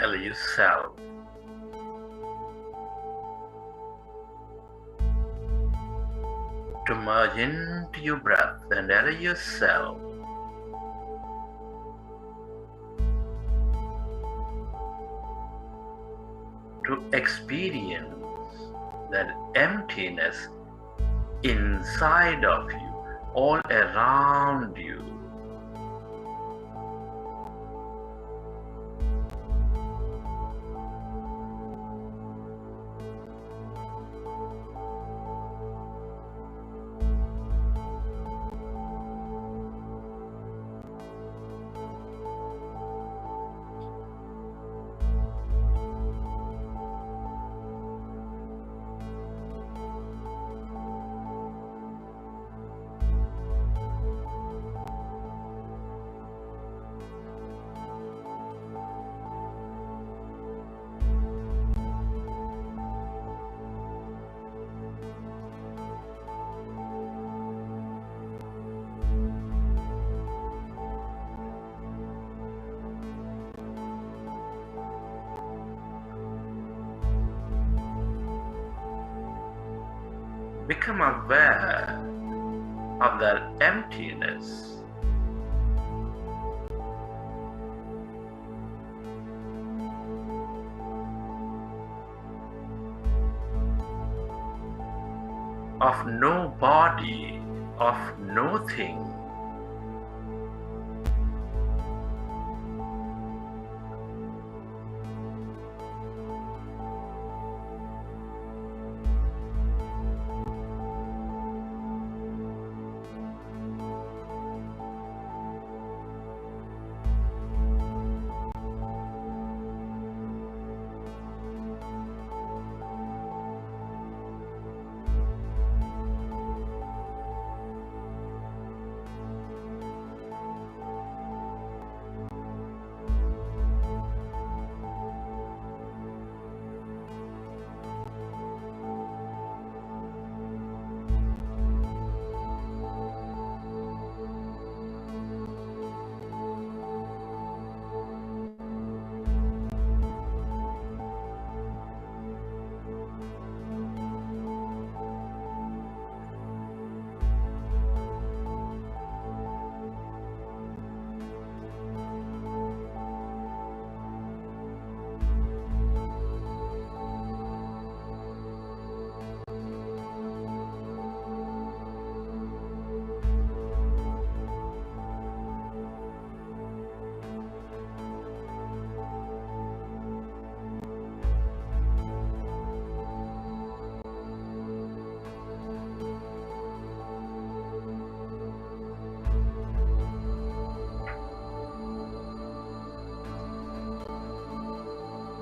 Allow yourself to merge into your breath and allow yourself to experience that emptiness inside of you, all around you. Become aware of that emptiness. Of no body, of no thing.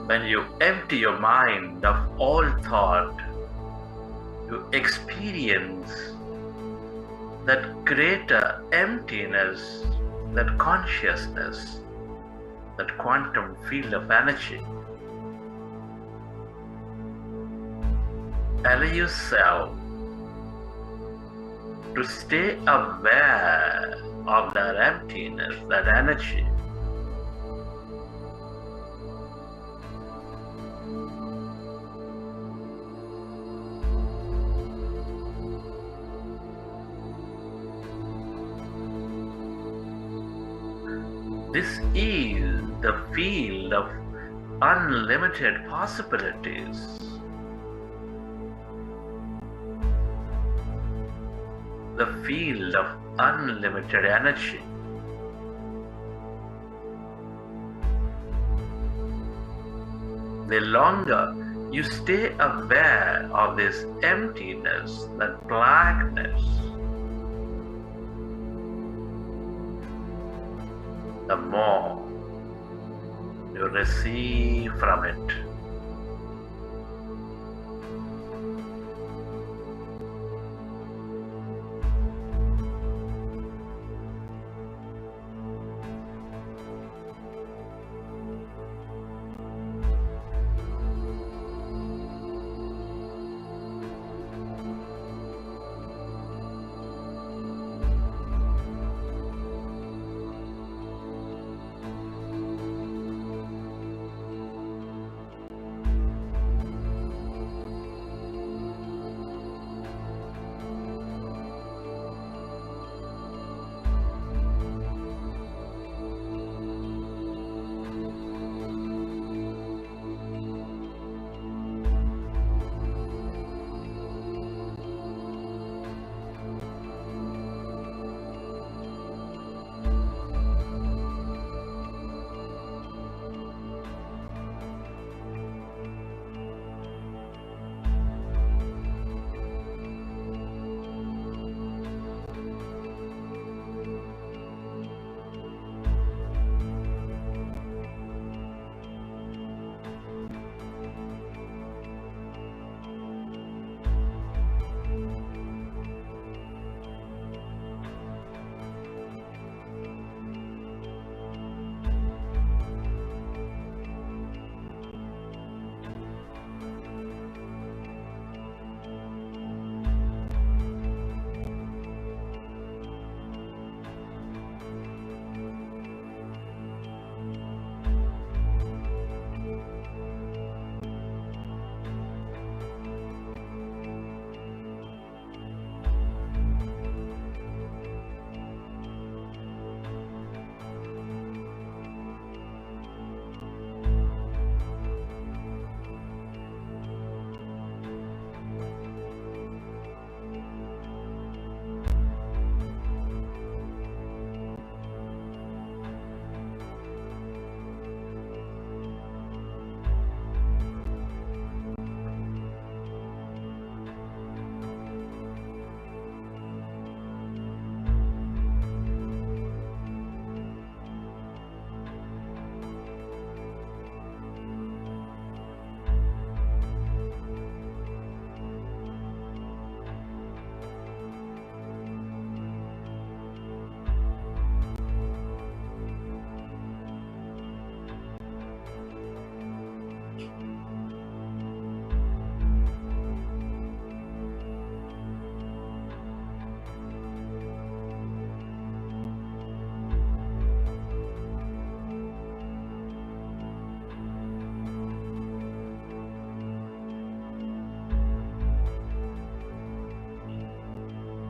When you empty your mind of all thought, you experience that greater emptiness, that consciousness, that quantum field of energy. Allow yourself to stay aware of that emptiness, that energy. This is the field of unlimited possibilities. The field of unlimited energy. The longer you stay aware of this emptiness, that blackness, the more you receive from it.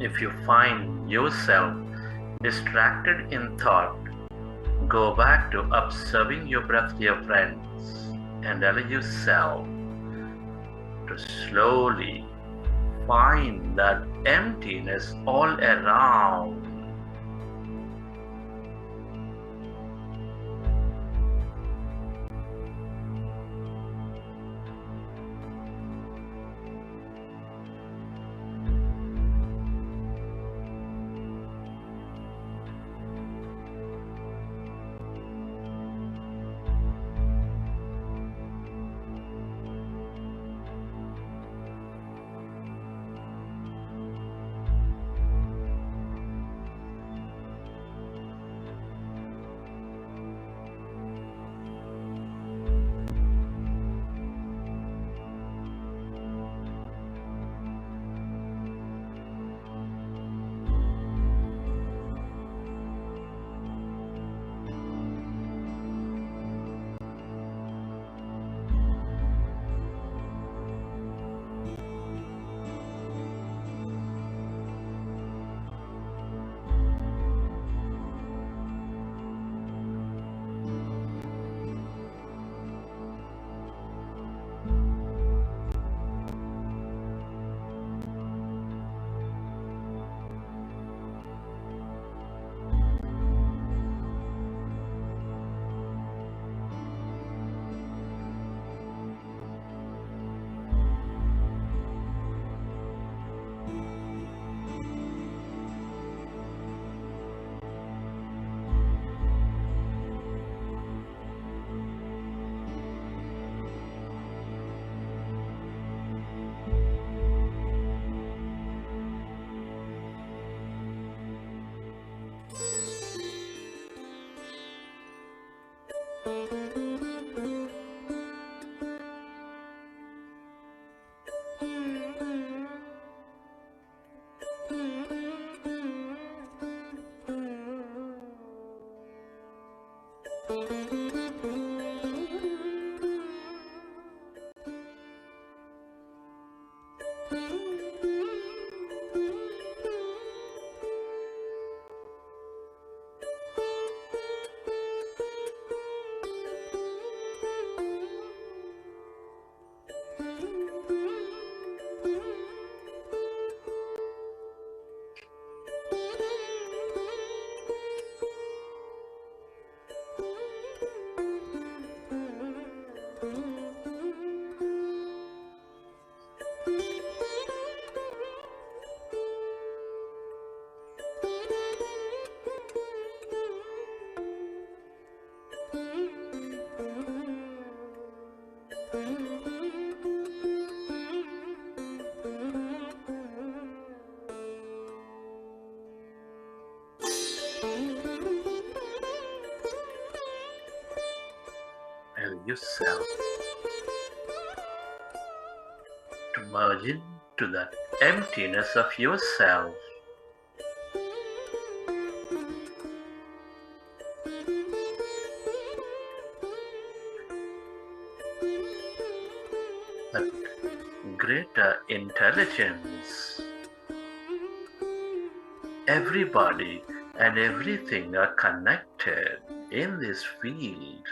If you find yourself distracted in thought, go back to observing your breath, dear friends, and allow yourself to slowly find that emptiness all around. Allow yourself to merge into that emptiness of yourself. That greater intelligence. Everybody and everything are connected in this field.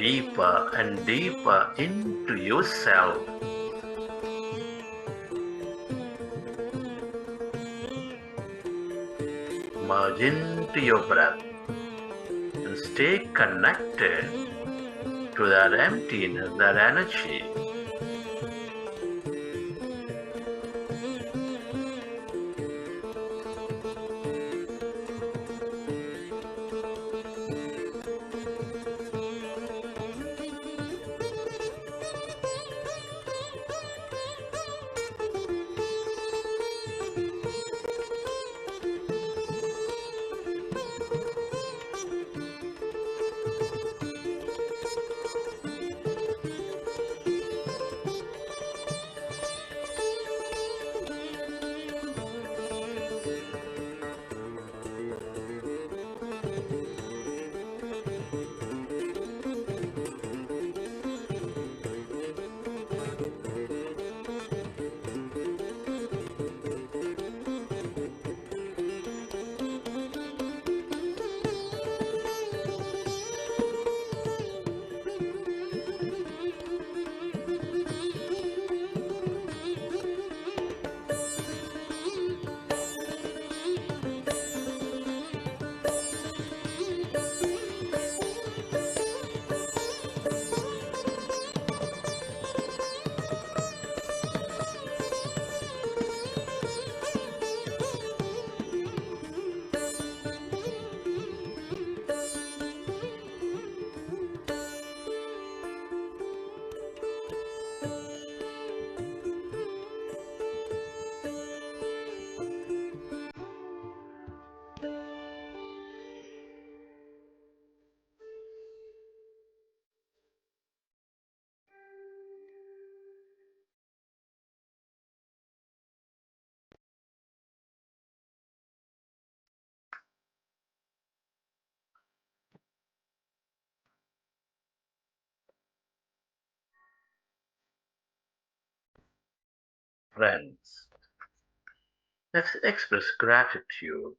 deeper and deeper into yourself. Merge into your breath and stay connected to that emptiness, that energy. Friends, let's express gratitude.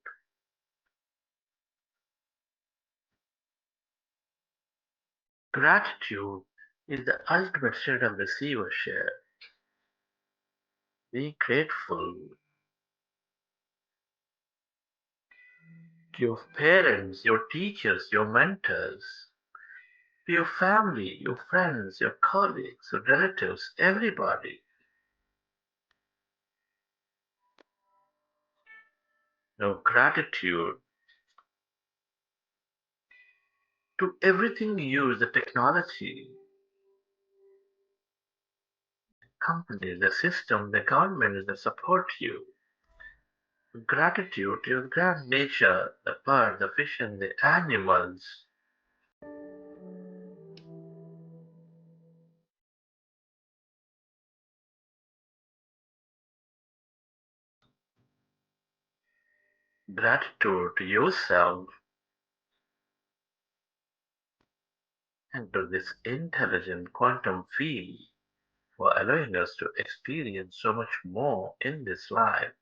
Gratitude is the ultimate state of receivership. Be grateful to your parents, your teachers, your mentors, to your family, your friends, your colleagues, your relatives, everybody. No gratitude to everything you use, the technology, companies, the system, the governments that support you. Gratitude to your grand nature, the birds, the fish, and the animals. Gratitude to yourself and to this intelligent quantum field for allowing us to experience so much more in this life.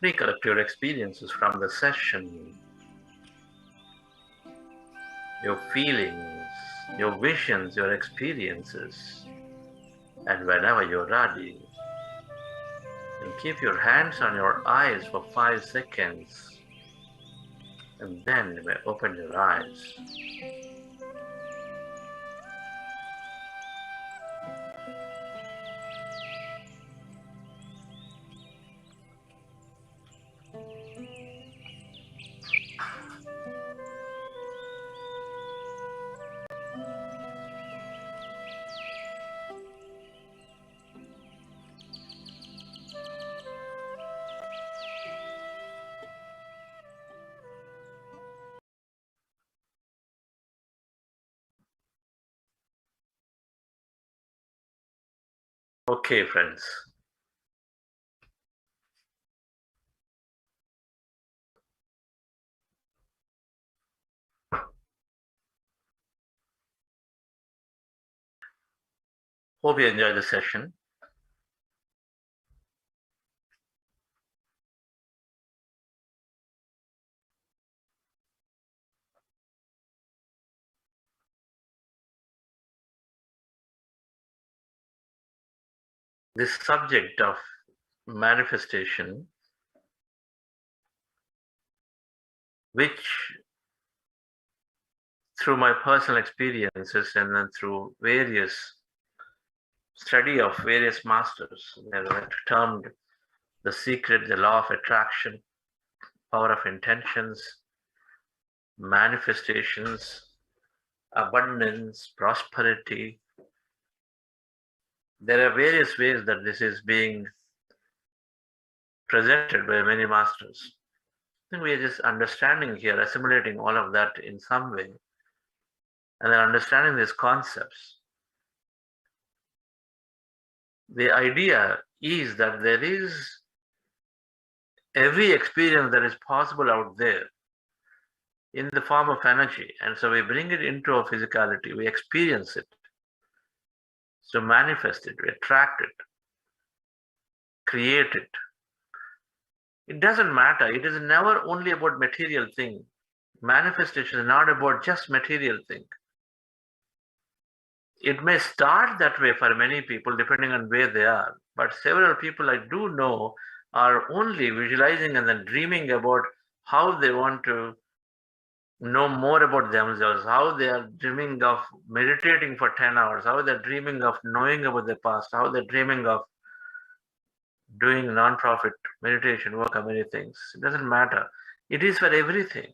Recollect your experiences from the session, your feelings, your visions, your experiences, and whenever you're ready, and keep your hands on your eyes for 5 seconds, and then you may open your eyes. Okay, friends. Hope you enjoyed the session. This subject of manifestation, which through my personal experiences and then through various study of various masters, they're termed the secret, the law of attraction, power of intentions, manifestations, abundance, prosperity. There are various ways that this is being presented by many masters. I think we are just understanding here, assimilating all of that in some way, and then understanding these concepts. The idea is that there is every experience that is possible out there in the form of energy, and so we bring it into our physicality, we experience it, so manifest it, we attract it, create it. It doesn't matter, it is never only about material thing. Manifestation is not about just material thing. It may start that way for many people depending on where they are, but several people I do know are only visualizing and then dreaming about how they want to know more about themselves, how they are dreaming of meditating for 10 hours, how they're dreaming of knowing about the past, how they're dreaming of doing non-profit meditation work or many things. It doesn't matter. It is for everything.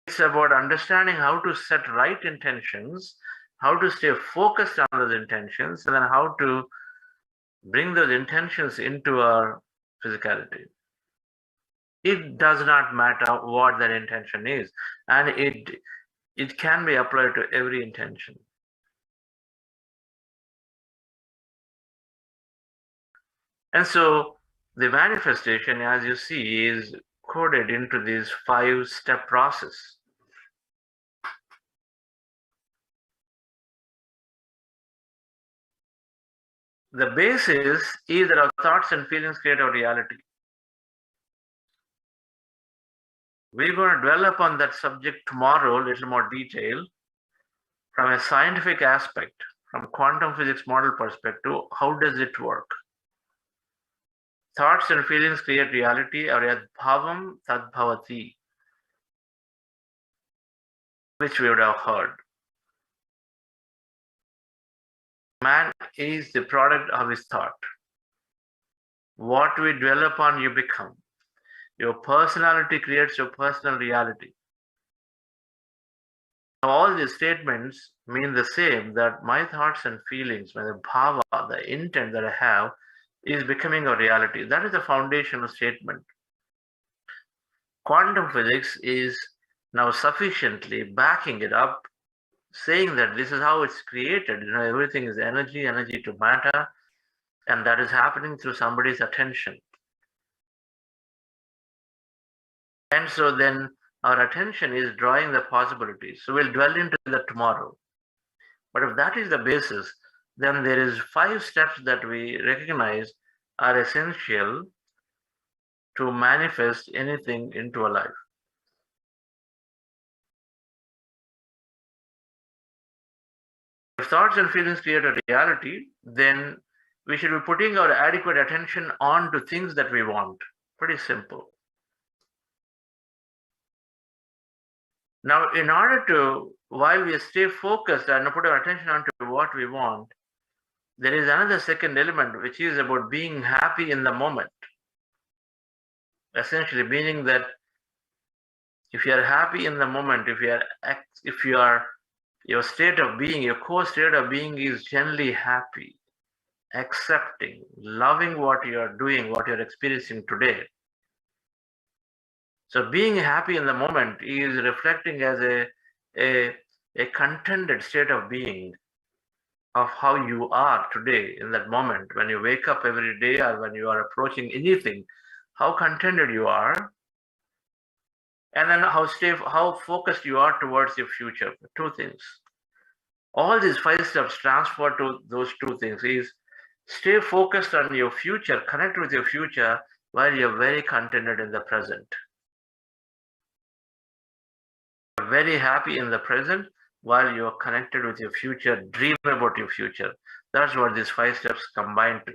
It's about understanding how to set right intentions, how to stay focused on those intentions, and then how to bring those intentions into our physicality. It does not matter what that intention is, and it can be applied to every intention. And so the manifestation, as you see, is coded into this 5-step process. The basis is that our thoughts and feelings create our reality. We're going to dwell upon that subject tomorrow, a little more detail, from a scientific aspect, from quantum physics model perspective. How does it work? Thoughts and feelings create reality, or yad bhavam tad bhavati, which we would have heard. Man is the product of his thought. What we dwell upon, you become. Your personality creates your personal reality. All these statements mean the same, that my thoughts and feelings, the bhava, the intent that I have, is becoming a reality. That is the foundational statement. Quantum physics is now sufficiently backing it up, saying that this is how it's created. Everything is energy, energy to matter, and that is happening through somebody's attention. And so then our attention is drawing the possibilities. So we'll dwell into that tomorrow. But if that is the basis, then there is 5 steps that we recognize are essential to manifest anything into a life. If thoughts and feelings create a reality, then we should be putting our adequate attention on to things that we want. Pretty simple. Now, in order to, while we stay focused and put our attention onto what we want, there is another second element, which is about being happy in the moment. Essentially meaning that if you are happy in the moment, if you are your state of being, your core state of being is generally happy, accepting, loving what you are doing, what you're experiencing today. So being happy in the moment is reflecting as a contented state of being. of how you are today in that moment when you wake up every day or when you are approaching anything, how contented you are, and then how focused you are towards your future. Two things. All these 5 steps transfer to those two things is stay focused on your future, connect with your future while you're very contented in the present. Very happy in the present while you're connected with your future, dream about your future. That's what these 5 steps combine to.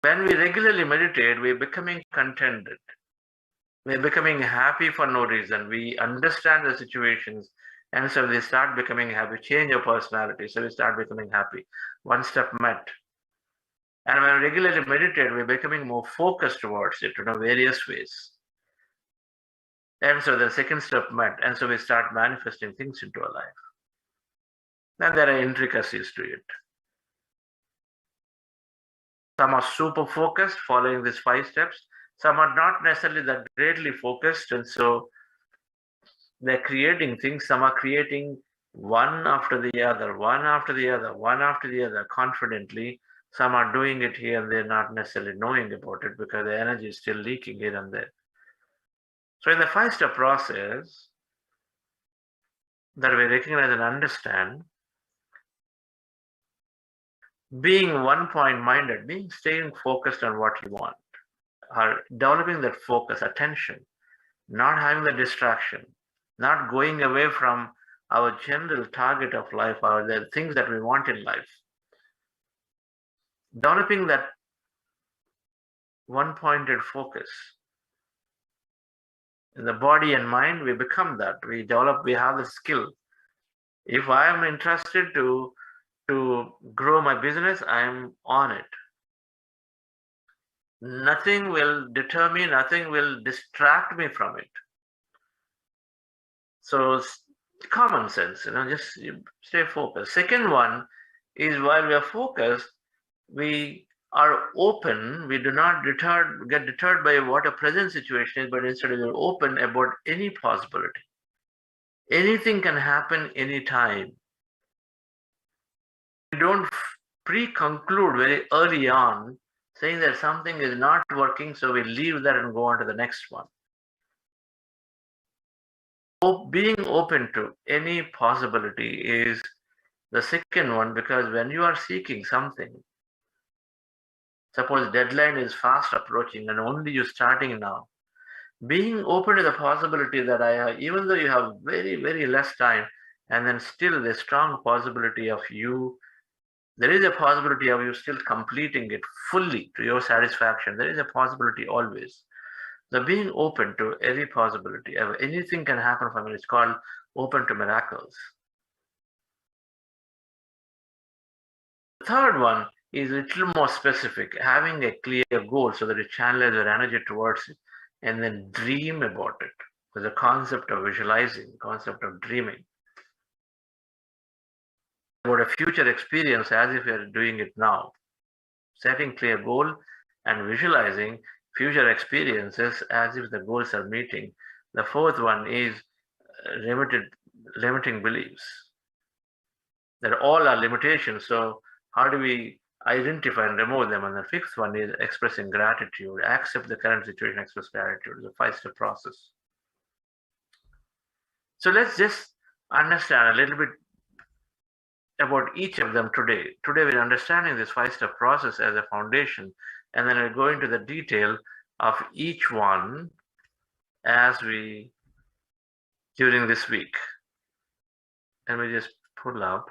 When we regularly meditate, we're becoming contented. We're becoming happy for no reason. We understand the situations, and so we start becoming happy. Change your personality, so we start becoming happy. One step met. And when we regularly meditate, we're becoming more focused towards it in various ways. And so the second step met, and so we start manifesting things into our life. And there are intricacies to it. Some are super focused, following these 5 steps. Some are not necessarily that greatly focused, and so they're creating things. Some are creating one after the other, one after the other, one after the other, confidently. Some are doing it here and they're not necessarily knowing about it because the energy is still leaking here and there. So in the 5-step process that we recognize and understand, being one point minded, being staying focused on what you want, or developing that focus, attention, not having the distraction, not going away from our general target of life or the things that we want in life. Developing that one-pointed focus in the body and mind, we become that. We have the skill. If I am interested to grow my business, I am on it. Nothing will deter me, nothing will distract me from it. So common sense, just stay focused. Second one is while we are focused, we are open. We do not get deterred by what a present situation is, but instead we are open about any possibility. Anything can happen anytime. We don't pre-conclude very early on saying that something is not working, so we leave that and go on to the next one. Being open to any possibility is the second one, because when you are seeking something, suppose deadline is fast approaching and only you starting now, being open to the possibility that even though you have very, very less time, and then still the strong possibility of you, there is a possibility of you still completing it fully to your satisfaction. There is a possibility always. So being open to every possibility, anything can happen from it. It's called open to miracles. The third one is a little more specific, having a clear goal so that you channelize your energy towards it and then dream about it. There's a concept of visualizing, concept of dreaming about a future experience as if you're doing it now. Setting clear goal and visualizing future experiences as if the goals are meeting. The fourth one is limiting beliefs. That all are limitations. So how do we identify and remove them? And the fifth one is expressing gratitude. Accept the current situation, express gratitude. It's a 5-step process. So let's just understand a little bit about each of them today. Today we're understanding this 5-step process as a foundation, and then we're going to the detail of each one as we during this week. And we just pull up.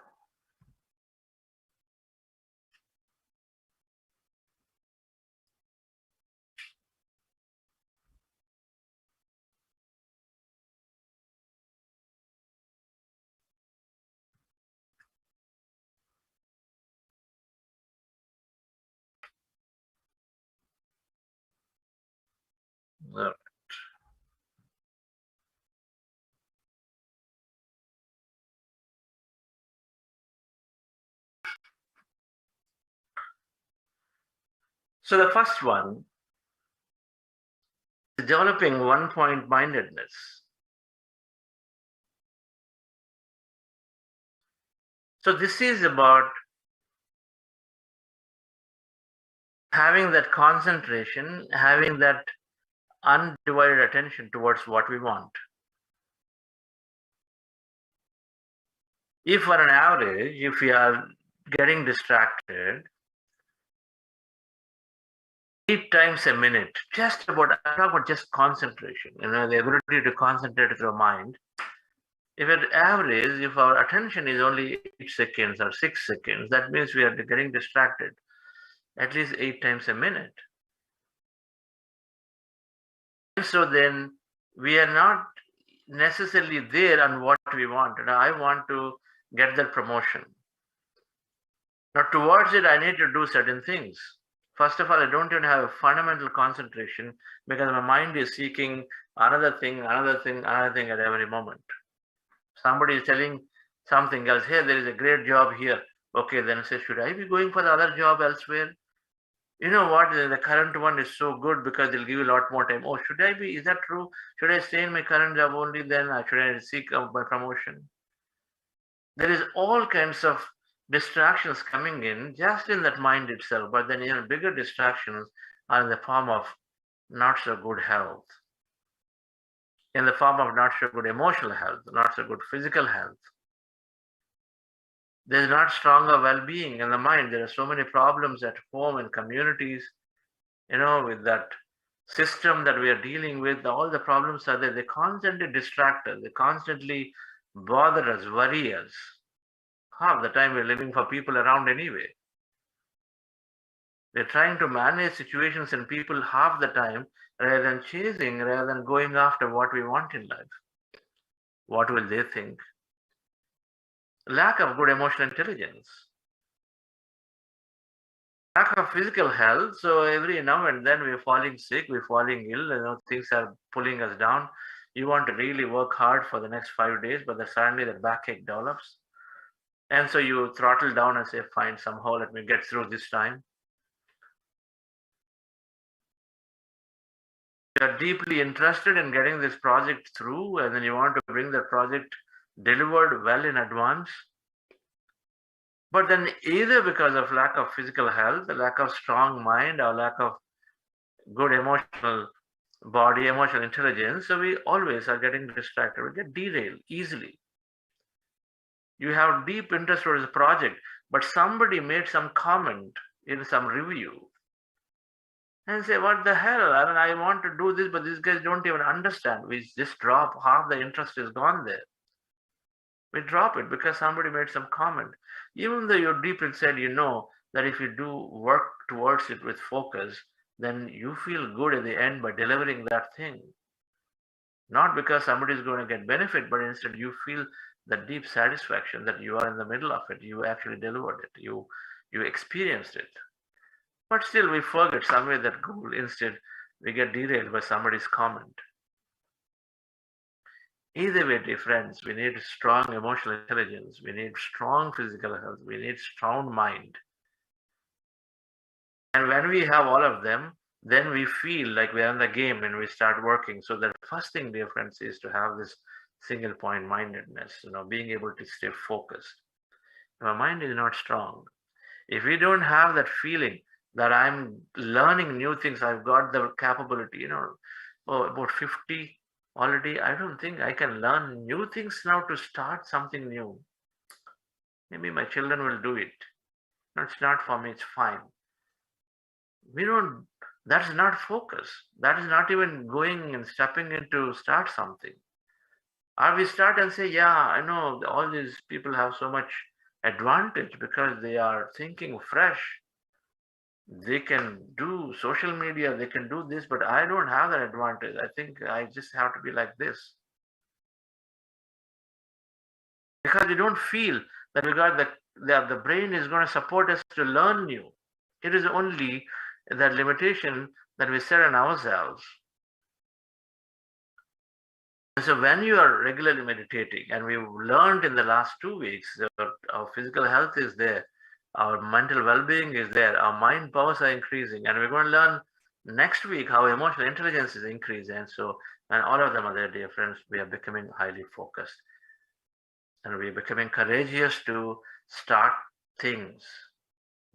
So the first one developing one-point mindedness. So this is about having that concentration, having that undivided attention towards what we want. If on an average, if we are getting distracted 8 times a minute, just about, I'm talking about just concentration, the ability to concentrate through mind. If at average, if our attention is only 8 seconds or 6 seconds, that means we are getting distracted at least 8 times a minute. And so then we are not necessarily there on what we want. I want to get that promotion. Now towards it, I need to do certain things. First of all, I don't even have a fundamental concentration because my mind is seeking another thing at every moment. Somebody is telling something else. Hey, there is a great job here. Okay, then say, should I be going for the other job elsewhere? You know what? The current one is so good because they'll give you a lot more time. Oh, should I be? Is that true? Should I stay in my current job only then? Or should I seek out my promotion? There is all kinds of distractions coming in just in that mind itself, but then even bigger distractions are in the form of not so good health, in the form of not so good emotional health, not so good physical health. There's not stronger well-being in the mind. There are so many problems at home and communities, with that system that we are dealing with. All the problems are there. They constantly distract us. They constantly bother us, worry us. Half the time we're living for people around anyway. We're trying to manage situations and people half the time rather than going after what we want in life. What will they think? Lack of good emotional intelligence. Lack of physical health. So every now and then we're falling sick, we're falling ill, things are pulling us down. You want to really work hard for the next 5 days, but then suddenly the backache develops. And so you throttle down and say, fine, somehow let me get through this time. You are deeply interested in getting this project through, and then you want to bring the project delivered well in advance. But then either because of lack of physical health, lack of strong mind, or lack of good emotional body, emotional intelligence, so we always are getting distracted. We get derailed easily. You have deep interest towards the project, but somebody made some comment in some review and say, what the hell? I want to do this, but these guys don't even understand. We just drop, half the interest is gone there. We drop it because somebody made some comment. Even though you're deep inside, that if you do work towards it with focus, then you feel good at the end by delivering that thing. Not because somebody is going to get benefit, but instead you feel the deep satisfaction that you are in the middle of it. You actually delivered it. You experienced it. But still we forget somewhere that goal. Instead, we get derailed by somebody's comment. Either way, dear friends, we need strong emotional intelligence. We need strong physical health. We need strong mind. And when we have all of them, then we feel like we're in the game and we start working. So the first thing, dear friends, is to have this single point mindedness, being able to stay focused. If our mind is not strong, if we don't have that feeling that I'm learning new things, I've got the capability, about 50 already, I don't think I can learn new things now to start something new. Maybe my children will do it. No, it's not for me, it's fine. That's not focus. That is not even going and stepping in to start something. Or we start and say, yeah, I know all these people have so much advantage because they are thinking fresh. They can do social media, they can do this, but I don't have that advantage. I think I just have to be like this. Because we don't feel that we got the brain is going to support us to learn new. It is only that limitation that we set on ourselves. So when you are regularly meditating, and we've learned in the last 2 weeks, our physical health is there, our mental well-being is there, our mind powers are increasing, and we're going to learn Next week, how emotional intelligence is increased. And so, and all of them are there, dear friends, we are becoming highly focused. And we are becoming courageous to start things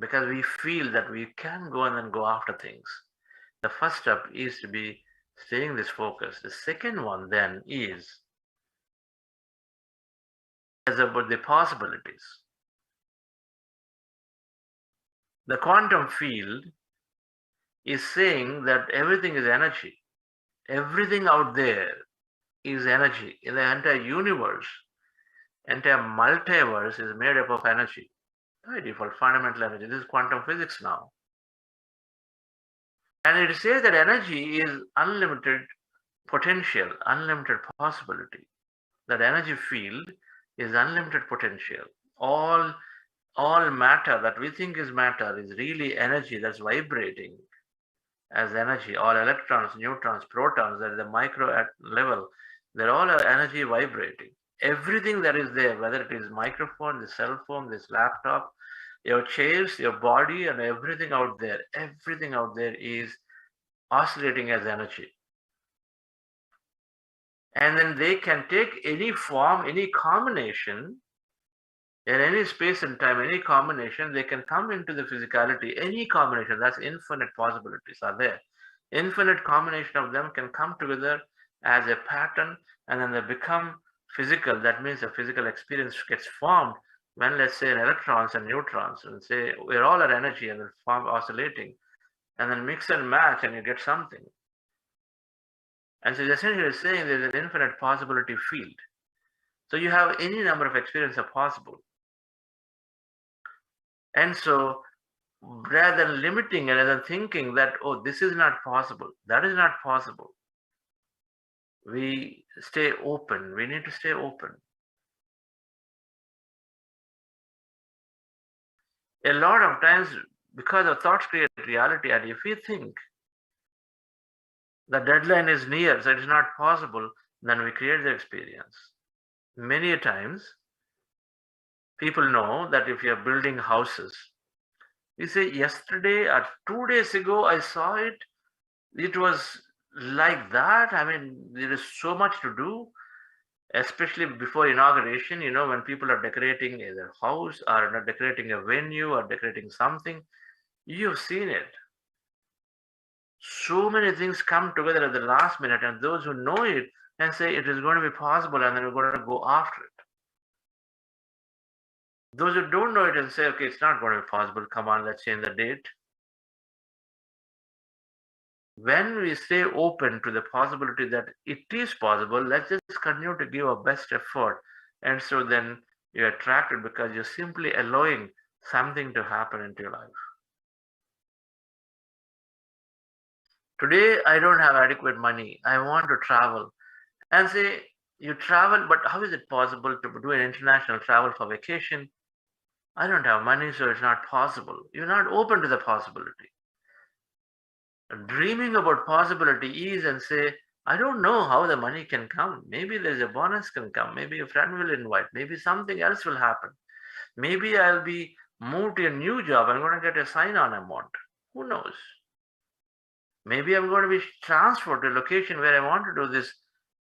because we feel that we can go and then go after things. The first step is to be staying this focus. The second one then is about the possibilities. The quantum field is saying that everything is energy. Everything out there is energy. In the entire universe, entire multiverse is made up of energy. By default, fundamental energy. This is quantum physics now. And it says that energy is unlimited potential, unlimited possibility. That energy field is unlimited potential. All matter that we think is matter is really energy that's vibrating as energy. All electrons, neutrons, protons, at the micro level, they're all energy vibrating. Everything that is there, whether it is microphone, the cell phone, this laptop, your chairs, your body, and everything out there is oscillating as energy. And then they can take any form, any combination, in any space and time, any combination, they can come into the physicality, any combination. That's infinite possibilities are there. Infinite combination of them can come together as a pattern, and then they become physical. That means a physical experience gets formed when, let's say, electrons and neutrons, and say we're all at energy and then form oscillating, and then mix and match, and you get something. And so essentially saying there's an infinite possibility field. So you have any number of experiences possible. And so rather than limiting it, rather than thinking that, oh, this is not possible, that is not possible, we stay open. We need to stay open. A lot of times, because our thoughts create reality, and if we think the deadline is near, so it is not possible, then we create the experience. Many times, people know that if you are building houses, you say, yesterday or 2 days ago, I saw it. It was like that. I mean, there is so much to do, especially before inauguration, when people are decorating either house or not decorating a venue or decorating something, you've seen it. So many things come together at the last minute, and those who know it and say it is going to be possible, and then we're going to go after it. Those who don't know it and say, okay, it's not going to be possible, come on, let's change the date. When we stay open to the possibility that it is possible, let's just continue to give our best effort. And so then you're attracted because you're simply allowing something to happen into your life. Today, I don't have adequate money. I want to travel. And say, you travel, but how is it possible to do an international travel for vacation? I don't have money, so it's not possible. You're not open to the possibility. Dreaming about possibility is and say, I don't know how the money can come. Maybe there's a bonus can come. Maybe a friend will invite. Maybe something else will happen. Maybe I'll be moved to a new job. I'm going to get a sign-on amount. Who knows? Maybe I'm going to be transferred to a location where I want to do this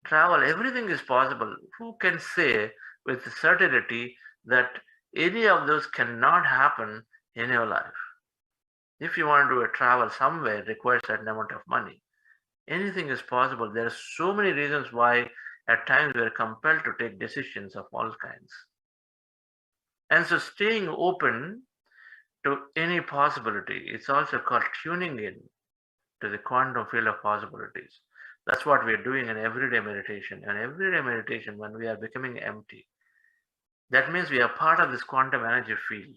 travel. Everything is possible. Who can say with certainty that any of those cannot happen in your life? If you want to do a travel somewhere, it requires a certain amount of money. Anything is possible. There are so many reasons why at times we are compelled to take decisions of all kinds. And so staying open to any possibility, it's also called tuning in to the quantum field of possibilities. That's what we're doing in everyday meditation. And everyday meditation, when we are becoming empty, that means we are part of this quantum energy field.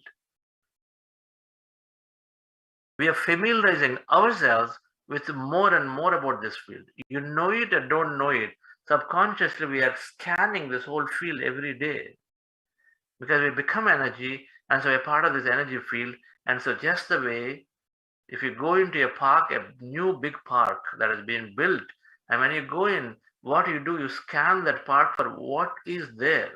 We are familiarizing ourselves with more and more about this field. You know it or don't know it. Subconsciously, we are scanning this whole field every day because we become energy, and so we're part of this energy field. And so just the way, if you go into a park, a new big park that has been built, and when you go in, what you do, you scan that park for what is there.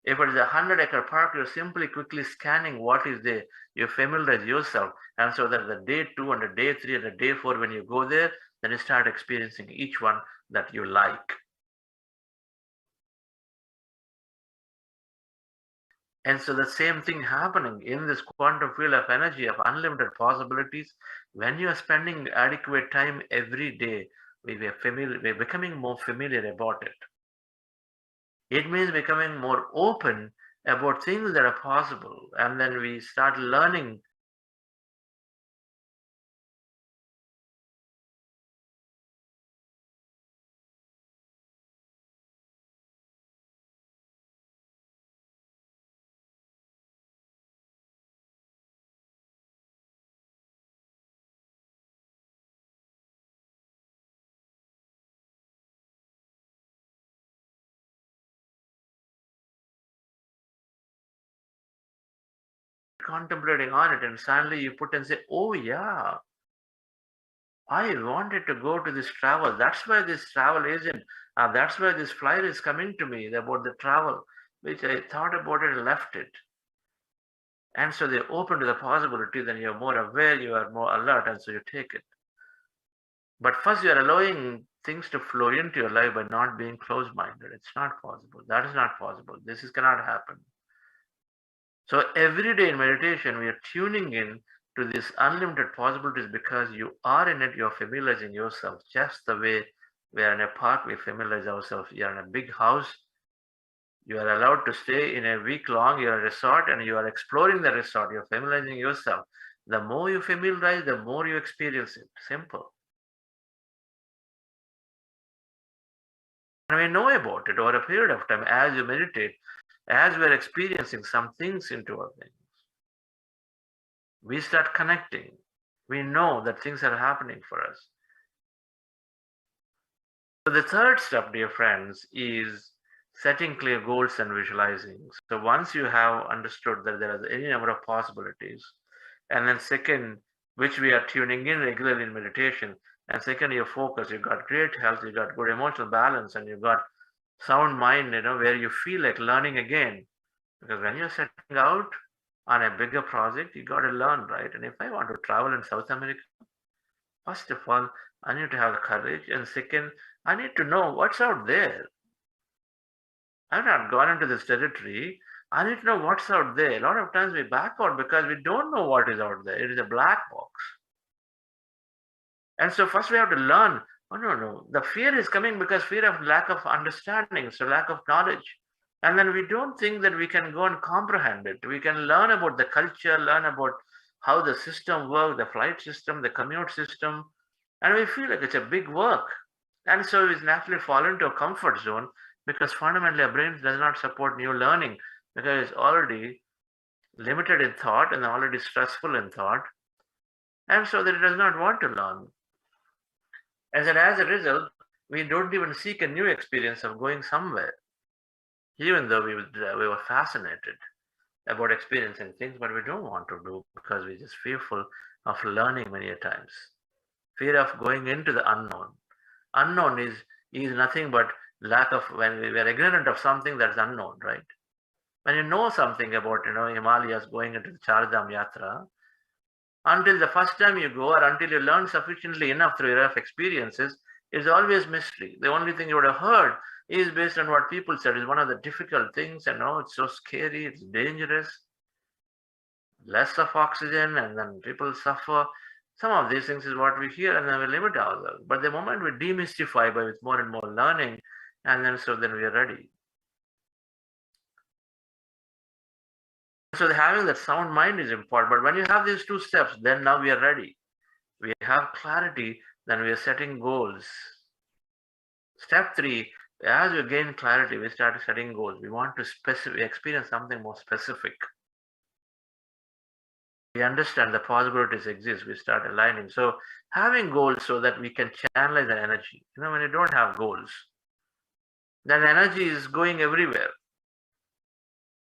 If it is a 100-acre park, you're simply quickly scanning what is there. You familiarize yourself. And so that the day 2 and the day 3 and the day 4, when you go there, then you start experiencing each one that you like. And so the same thing happening in this quantum field of energy of unlimited possibilities. When you are spending adequate time every day, we're becoming more familiar about it. It means becoming more open about things that are possible. And then we start learning. Contemplating on it, and suddenly you put and say, oh yeah, I wanted to go to this travel. That's why this travel agent, that's why this flyer is coming to me about the travel, which I thought about it and left it. And so they're open to the possibility, then you're more aware, you are more alert, and so you take it. But first, you're allowing things to flow into your life by not being closed-minded. It's not possible. That is not possible. This cannot happen. So every day in meditation, we are tuning in to these unlimited possibilities because you are in it, you're familiarizing yourself just the way we are in a park, we familiarize ourselves. You're in a big house, you are allowed to stay in a week long, you're a resort and you are exploring the resort, you're familiarizing yourself. The more you familiarize, the more you experience it. Simple. And we know about it over a period of time as you meditate, as we're experiencing some things into our things. We start connecting. We know that things are happening for us. So the third step, dear friends, is setting clear goals and visualizing. So once you have understood that there are any number of possibilities, and then second, which we are tuning in regularly in meditation, and second, your focus, you've got great health, you've got good emotional balance, and you've got sound mind, where you feel like learning again. Because when you're setting out on a bigger project, you got to learn, right? And if I want to travel in South America, first of all, I need to have the courage. And second, I need to know what's out there. I've not gone into this territory. I need to know what's out there. A lot of times we back out because we don't know what is out there. It is a black box. And so first we have to learn. Oh, no. The fear is coming because fear of lack of understanding, so lack of knowledge. And then we don't think that we can go and comprehend it. We can learn about the culture, learn about how the system works, the flight system, the commute system, and we feel like it's a big work. And so we naturally fall into a comfort zone because fundamentally our brain does not support new learning because it's already limited in thought and already stressful in thought. And so that it does not want to learn. As a result, we don't even seek a new experience of going somewhere, even though we were fascinated about experiencing things, but we don't want to do because we're just fearful of learning many times. Fear of going into the unknown. Unknown is nothing but lack of, when we are ignorant of something that's unknown, right? When you know something about, Himalayas, going into the Chardham Yatra, until the first time you go or until you learn sufficiently enough through enough experiences, it's always mystery. The only thing you would have heard is based on what people said is one of the difficult things, and it's so scary, it's dangerous, less of oxygen, and then people suffer. Some of these things is what we hear, and then we limit ourselves. But the moment we demystify by with more and more learning, and then we are ready. So having that sound mind is important. But when you have these two steps, then now we are ready. We have clarity, then we are setting goals. Step 3, as we gain clarity, we start setting goals. We want to experience something more specific. We understand the possibilities exist. We start aligning. So having goals so that we can channelize the energy. When you don't have goals, then energy is going everywhere.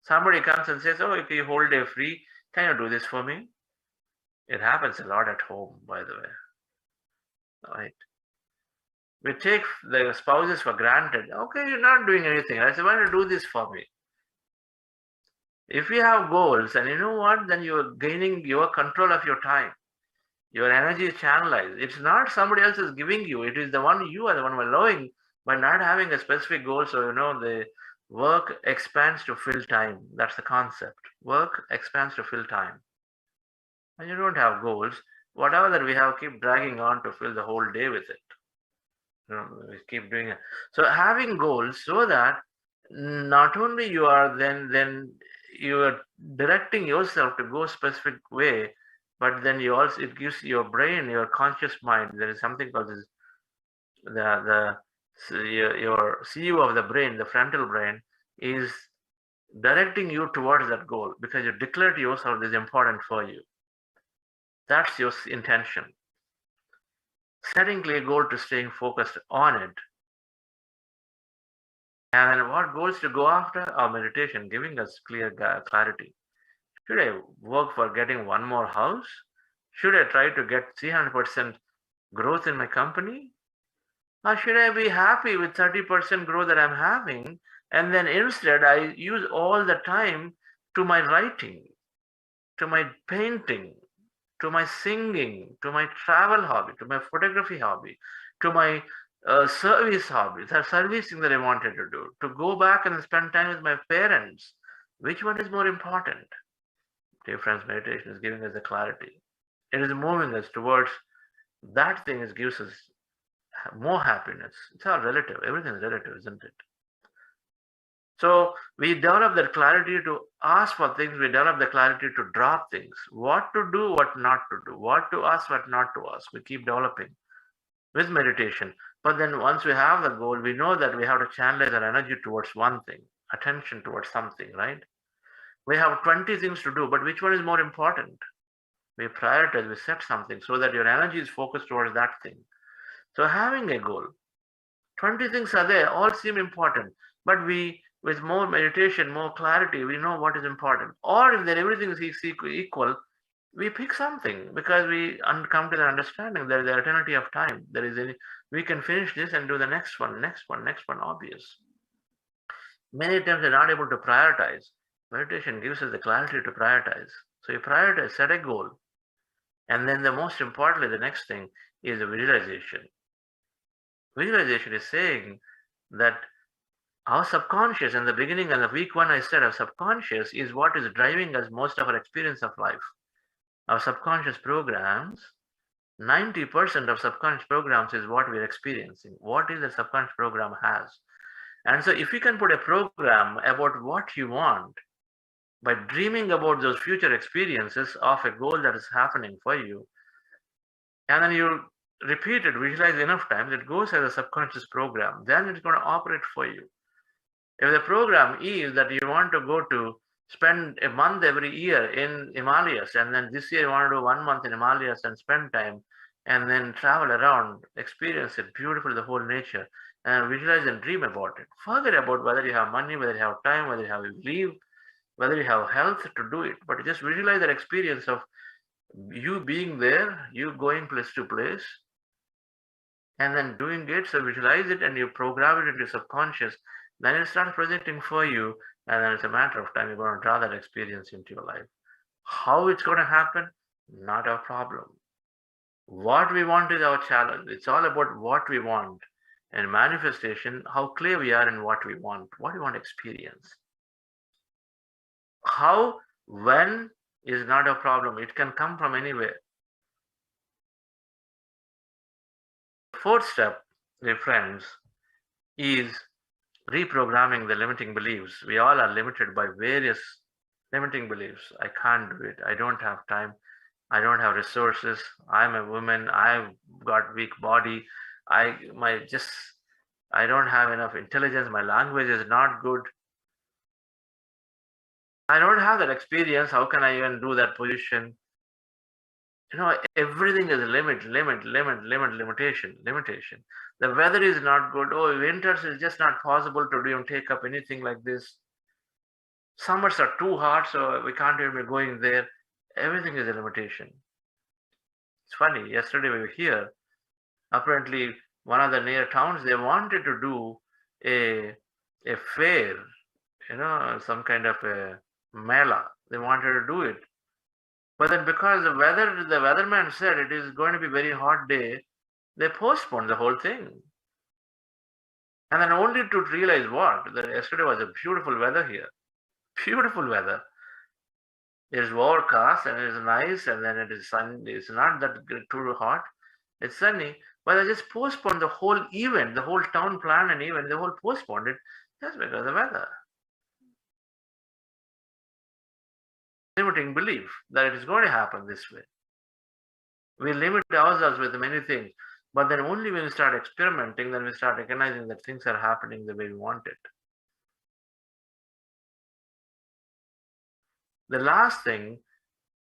Somebody comes and says, oh, if you hold day free, can you do this for me? It happens a lot at home, by the way. Right? We take the spouses for granted. Okay, you're not doing anything. I said, why don't you do this for me? If you have goals, and you know what, then you're gaining your control of your time. Your energy is channelized. It's not somebody else is giving you. It is the one you are the one allowing by not having a specific goal. So, the work expands to fill time. That's the concept. Work expands to fill time. And you don't have goals. Whatever that we have, keep dragging on to fill the whole day with it. We keep doing it. So having goals so that not only you are then you are directing yourself to go a specific way, but then you also, it gives your brain, your conscious mind, there is something called this, the your CEO of the brain, the frontal brain, is directing you towards that goal because you declare to yourself this is important for you. That's your intention. Setting clear goal to staying focused on it. And then what goals to go after? Our meditation, giving us clear clarity. Should I work for getting one more house? Should I try to get 300% growth in my company? Or should I be happy with 30% growth that I'm having? And then instead, I use all the time to my writing, to my painting, to my singing, to my travel hobby, to my photography hobby, to my service hobbies, or servicing that I wanted to do, to go back and spend time with my parents. Which one is more important? Dear friends, meditation is giving us the clarity. It is moving us towards that thing. It gives us more happiness. It's all relative. Everything is relative, isn't it? So we develop that clarity to ask for things. We develop the clarity to drop things. What to do, what not to do. What to ask, what not to ask. We keep developing with meditation. But then once we have the goal, we know that we have to channelize our energy towards one thing, attention towards something, right? We have 20 things to do, but which one is more important? We prioritize, we set something so that your energy is focused towards that thing. So having a goal, 20 things are there, all seem important, but with more meditation, more clarity, we know what is important. Or if then everything is equal, we pick something because we come to the understanding there is the eternity of time. We can finish this and do the next one, obvious. Many times we're not able to prioritize. Meditation gives us the clarity to prioritize. So you prioritize, set a goal. And then the most importantly, the next thing is visualization. Visualization is saying that our subconscious, in the beginning and the week one I said, our subconscious is what is driving us most of our experience of life. Our subconscious programs, 90% of subconscious programs is what we're experiencing. What is the subconscious program has? And so if you can put a program about what you want, by dreaming about those future experiences of a goal that is happening for you, and then you repeat it, visualize enough times, it goes as a subconscious program, then it's going to operate for you. If the program is that you want to go to spend a month every year in Himalayas, and then this year you want to do 1 month in Himalayas and spend time, and then travel around, experience it beautiful, the whole nature, and visualize and dream about it. Forget about whether you have money, whether you have time, whether you have leave, whether you have health to do it, but just visualize that experience of you being there, you going place to place, and then doing it. So visualize it and you program it into your subconscious. Then it starts projecting for you, and then it's a matter of time you're going to draw that experience into your life. How it's going to happen, not our problem. What we want is our challenge. It's all about what we want. And manifestation, how clear we are in what we want to experience. How, when is not a problem. It can come from anywhere. The fourth step, dear friends, is reprogramming the limiting beliefs. We all are limited by various limiting beliefs. I can't do it. I don't have time. I don't have resources. I'm a woman. I've got weak body. I don't have enough intelligence. My language is not good. I don't have that experience. How can I even do that position? Everything is limitation. The weather is not good. Oh, winters is just not possible to even take up anything like this. Summers are too hot, so we can't even be going there. Everything is a limitation. It's funny. Yesterday we were here. Apparently, one of the near towns, they wanted to do a fair, some kind of a Mela. They wanted to do it. But then because the weatherman said it is going to be a very hot day, they postponed the whole thing. And then only to realize what? That yesterday was a beautiful weather here. Beautiful weather. It is overcast and it is nice, and then it is sunny. It's not that too hot. It's sunny. But I just postponed the whole event, the whole town plan and event, the whole postponed it just because of the weather. Limiting belief that it is going to happen this way. We limit ourselves with many things, but then only when we start experimenting, then we start recognizing that things are happening the way we want it. The last thing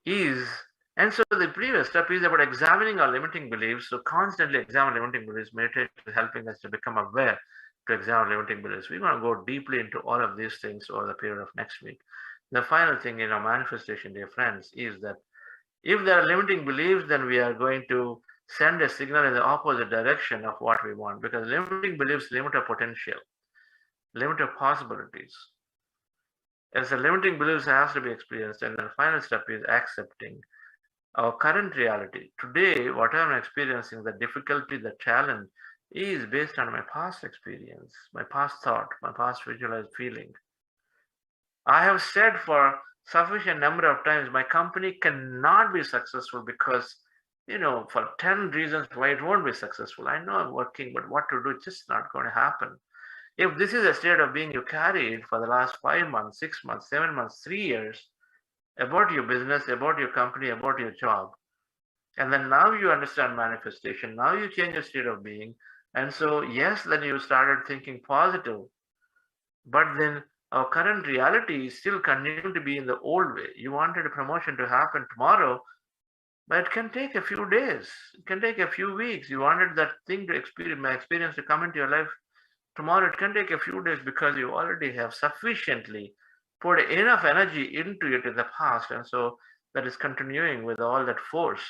is, and so the previous step is about examining our limiting beliefs. So constantly examine limiting beliefs. Meditation is helping us to become aware to examine limiting beliefs. We're going to go deeply into all of these things over the period of next week. The final thing in our manifestation, dear friends, is that if there are limiting beliefs, then we are going to send a signal in the opposite direction of what we want, because limiting beliefs limit our potential, limit our possibilities. As the limiting beliefs has to be experienced, and the final step is accepting our current reality. Today, what I'm experiencing, the difficulty, the challenge, is based on my past experience, my past thought, my past visualized feeling. I have said for sufficient number of times, my company cannot be successful because, for 10 reasons why it won't be successful. I know I'm working, but what to do, it's just not going to happen. If this is a state of being you carried for the last 5 months, 6 months, 7 months, 3 years, about your business, about your company, about your job, and then now you understand manifestation, now you change your state of being, and so yes, then you started thinking positive, but then our current reality is still continuing to be in the old way. You wanted a promotion to happen tomorrow, but it can take a few days, it can take a few weeks. You wanted that thing to experience to come into your life tomorrow. It can take a few days because you already have sufficiently put enough energy into it in the past, and so that is continuing with all that force.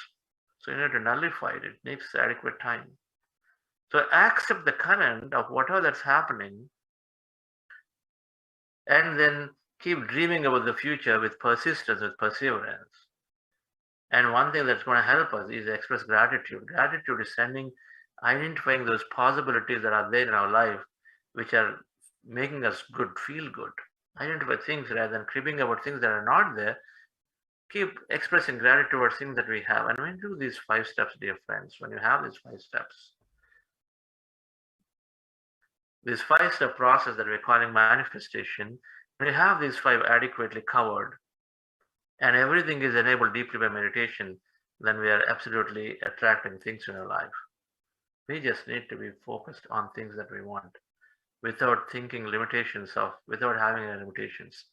So you need to nullify it. It needs adequate time. So accept the current of whatever that's happening, and then keep dreaming about the future with persistence, with perseverance. And one thing that's going to help us is express gratitude. Gratitude is identifying those possibilities that are there in our life, which are making us good, feel good. Identify things rather than cribbing about things that are not there. Keep expressing gratitude towards things that we have. And when you do these 5 steps, dear friends, when you have these 5 steps, this 5-step process that we're calling manifestation, when you have these 5 adequately covered, and everything is enabled deeply by meditation, then we are absolutely attracting things in our life. We just need to be focused on things that we want, without thinking without having any limitations.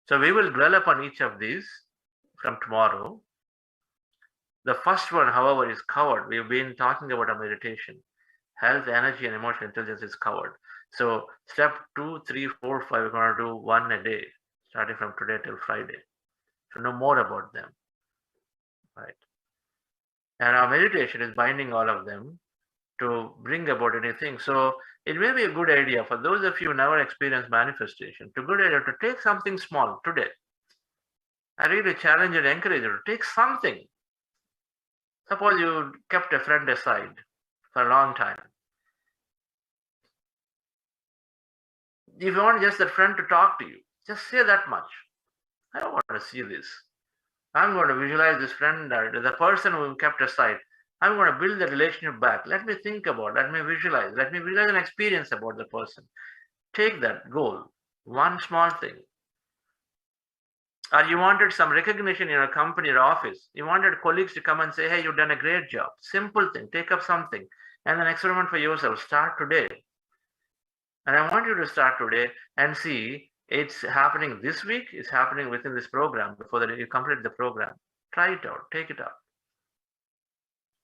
So we will dwell upon each of these from tomorrow. The first one, however, is covered. We've been talking about a meditation. Health, energy, and emotional intelligence is covered. So step 2, 3, 4, 5, we're going to do 1 a day, starting from today till Friday, to know more about them, right? And our meditation is binding all of them to bring about anything. So it may be a good idea for those of you who never experienced manifestation, to take something small today. I really challenge and encourage you to take something. Suppose you kept a friend aside for a long time. If you want just that friend to talk to you, just say that much. I don't want to see this. I'm going to visualize this friend, the person who kept aside. I'm going to build the relationship back. Let me think about, let me visualize an experience about the person. Take that goal, one small thing. Or you wanted some recognition in your company or office. You wanted colleagues to come and say, hey, you've done a great job. Simple thing, take up something. And then experiment for yourself, start today. And I want you to start today and see it's happening this week, it's happening within this program before you complete the program. Try it out, take it up.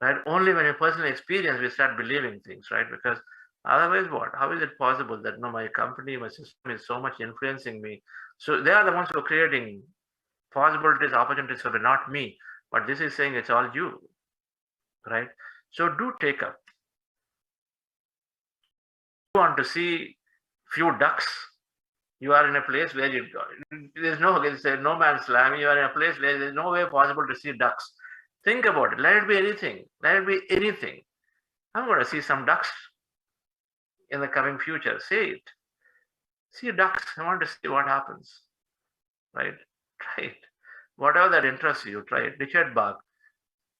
Right? Only when you personally experience, we start believing things, right? Because otherwise what? How is it possible that my company, my system is so much influencing me? So they are the ones who are creating possibilities, opportunities for me, not me. But this is saying it's all you, right? So do take up. You want to see few ducks You are in a place where there's no man's land. You are in a place where there's no way possible to see ducks. Think about it. Let it be anything. Let it be anything. I'm going to see some ducks in the coming future. Say it. See ducks. I want to see what happens. Right? Try it. Whatever that interests you, try it. Richard Bach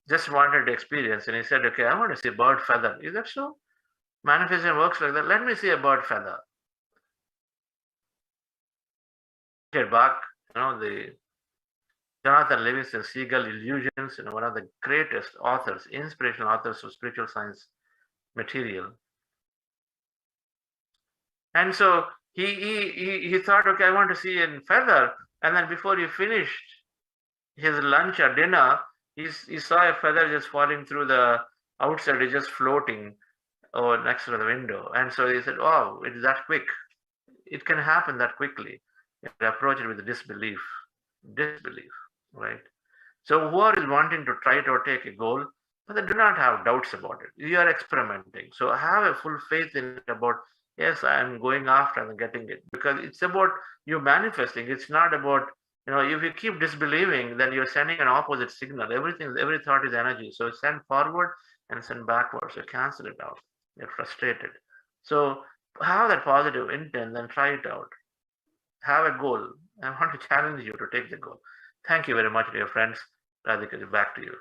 just wanted to experience, and he said, okay, I want to see a bird feather. Is that so? Manifestation works like that. Let me see a bird feather. Richard Bach, the Jonathan Livingston Seagull Illusions, one of the greatest authors, inspirational authors of spiritual science material. And so he thought, okay, I want to see a feather. And then before he finished his lunch or dinner, he saw a feather just falling through the outside, it's just floating next to the window. And so he said, wow, it's that quick. It can happen that quickly. You approach it with disbelief, right? So who is wanting to try to take a goal, but they do not have doubts about it. You are experimenting. So have a full faith in it about, yes, I am going after and getting it. Because it's about you manifesting. It's not about, if you keep disbelieving, then you're sending an opposite signal. Every thought is energy. So send forward and send backward. So cancel it out. You're frustrated. So have that positive intent, then try it out. Have a goal. I want to challenge you to take the goal. Thank you very much, dear friends. Radhika, back to you.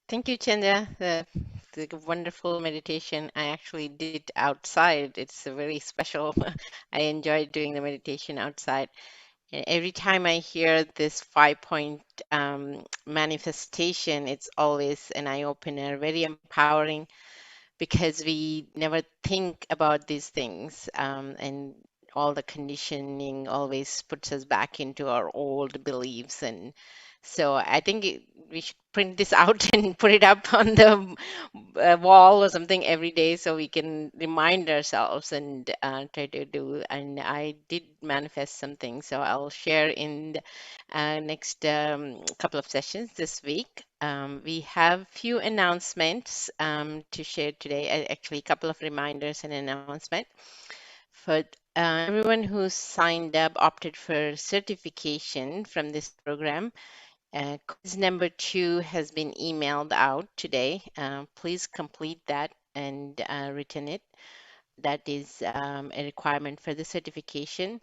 Thank you, Chandra. The wonderful meditation I actually did outside. It's very special. I enjoyed doing the meditation outside. And every time I hear this 5-point manifestation, it's always an eye-opener, very empowering, because we never think about these things, and all the conditioning always puts us back into our old beliefs. And so I think we should print this out and put it up on the wall or something every day so we can remind ourselves and try to do. And I did manifest something, so I'll share in the next couple of sessions this week. We have few announcements to share today, actually a couple of reminders and announcement. For everyone who signed up, opted for certification from this program, quiz number 2 has been emailed out today. Please complete that and return it. That is a requirement for the certification.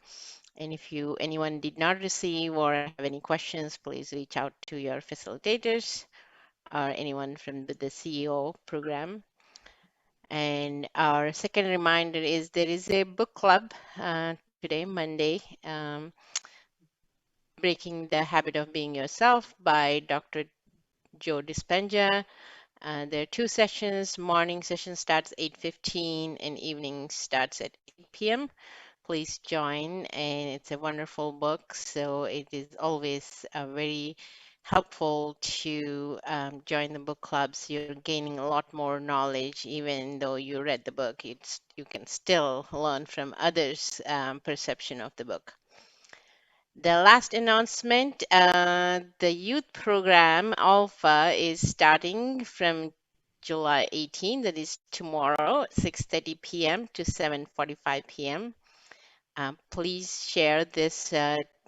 And if anyone did not receive or have any questions, please reach out to your facilitators or anyone from the CEO program. And our second reminder is there is a book club today, Monday, Breaking the Habit of Being Yourself by Dr. Joe Dispenza. There are 2 sessions. Morning session starts 8:15 and evening starts at 8 p.m. Please join, and it's a wonderful book, so it is always very helpful to join the book clubs. You're gaining a lot more knowledge, even though you read the book. You can still learn from others' perception of the book. The last announcement, the youth program Alpha is starting from July 18, that is tomorrow, 6:30 p.m. to 7:45 p.m. Please share this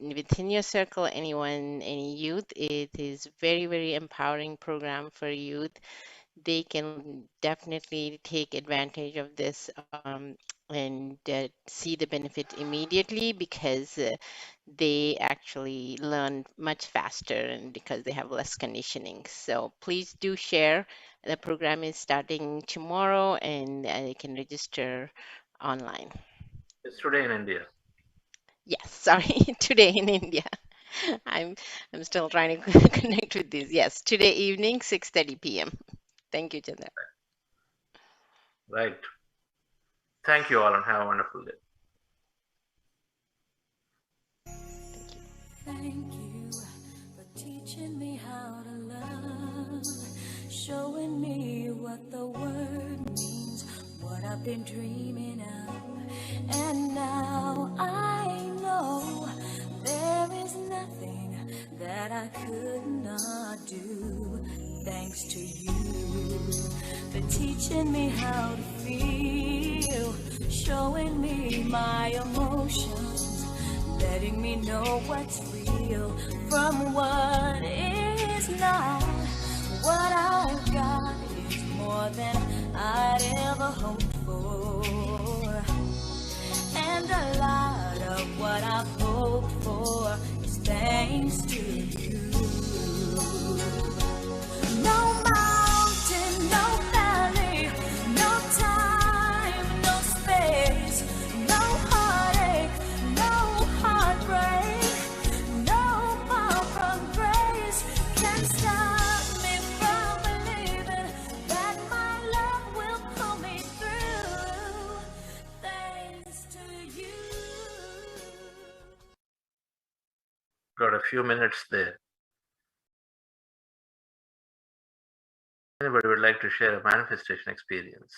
within your circle, any youth. It is very, very empowering program for youth. They can definitely take advantage of this and see the benefit immediately, because they actually learn much faster and because they have less conditioning. So please do share. The program is starting tomorrow, and they can register online. It's today in India. Yes, sorry, today in India. I'm still trying to connect with this. Yes, today evening, 6:30 p.m. Thank you, Chandra. Right. Thank you all and have a wonderful day. Thank you for teaching me how to love, showing me what the word means, what I've been dreaming of. And now I know there is nothing that I could not do, thanks to you for teaching me how to feel. showing me my emotions, letting me know what's real from what is not. What I've got is more than I'd ever hoped for, and a lot of what I've hoped for is thanks to you. No mountain, no valley, no time, no space, no heartache, no heartbreak, no far from grace can stop me from believing that my love will pull me through, thanks to you. Got a few minutes there. Anybody would like to share a manifestation experience?